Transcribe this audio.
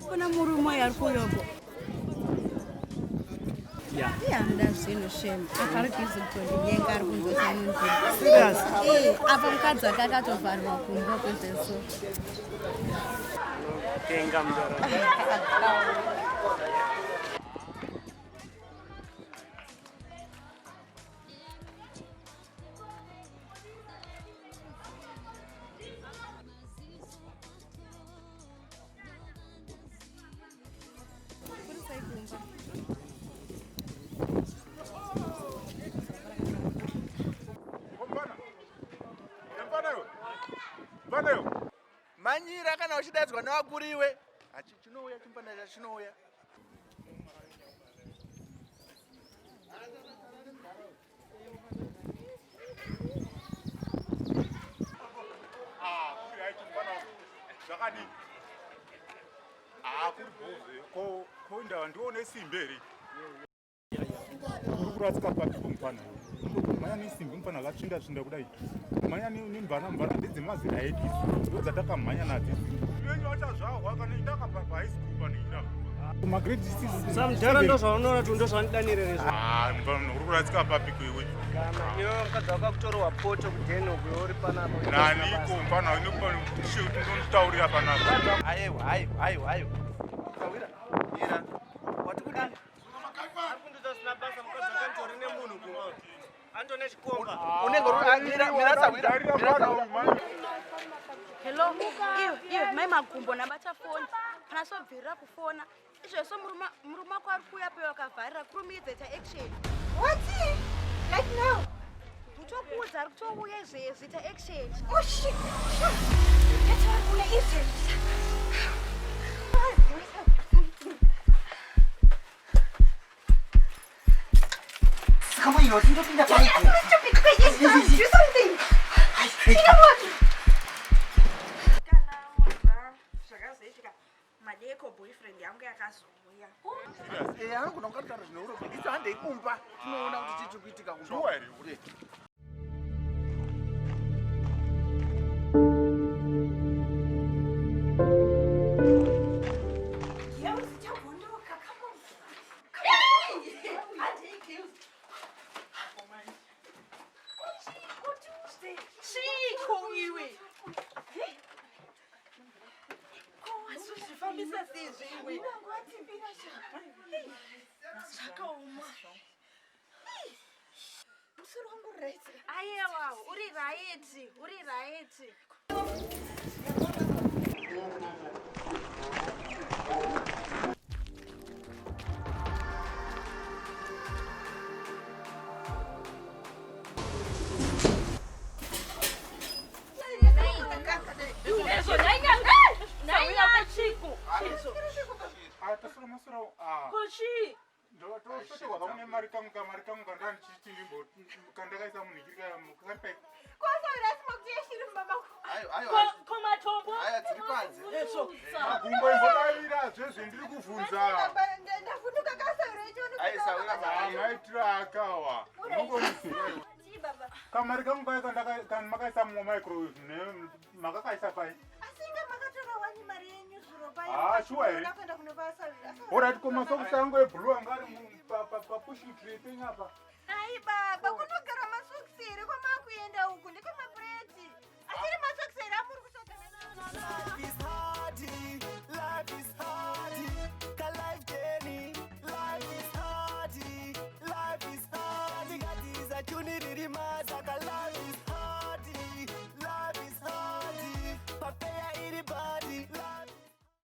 Kuna murume yarikuyoko. Yeah, ndazvino shame. Akarikisi kutondinyenga ari kungosanunzira. Serious? Apa mukadzi wake akatovharwa kumba kwezveso. Tenga mudara. Manyira kana uchidadzwa nawakuriwe. Chinouya chimbanacha chinouya. Zvakadi. Kuribhoze ko ndawa ndione simberi. Kurikuratska pati kumfana. Manya nesimbi mfana akatsvinda kudai. Manya nemvana ndedzemazera edu. Ndodzatakamhanya nadzo. Venyu vachazvahwa kana indaka pahigh school panoita. Kumagrade 6. Samudhara ndozvaunoona kuti ndozvanidanirere. Uri kuratsika papi kwewe. Kana iwe mukadzi wakakutorewa poto kudheni ukwe uri panapo. Naniko mfana ndonitaurira panapo. Aiwa. Kawira. Ira. Wati kudani? Akundudza sina basa mukadzi wakantori nemunhu kumba. Andone chikomba. Unenge miratsa. Hello, iwe mai makumbo nabachafoni. Kana sobvira kufona. Izvozvo murume wako ari kuuya peyo akavharira kurumidze action. What? Like now? Kutokuudza ari kutouya zita action. Oh shit! That's why I'm gonna eat it. Come on, you don't think that's right. Stupid bitch! Do something! You know what? Madeko boyfriend yangu yakazouya. Anogona kutaura zvinhu kuti handei kumba tinoona kuti chii chikuitika kumba. Shuwa here. Aiwa, uri right. Kamari kangu kan makaisa mu microwave ne makakaisa pai. Asinga makatora wani mari yenyu zuro pai. Shuwa here. Alright, koma sokusango eblue angari pa pushing tree penyapa. Ai baba, kunogara masokisi here kwamakuenda uku ndekamapreti. Asiri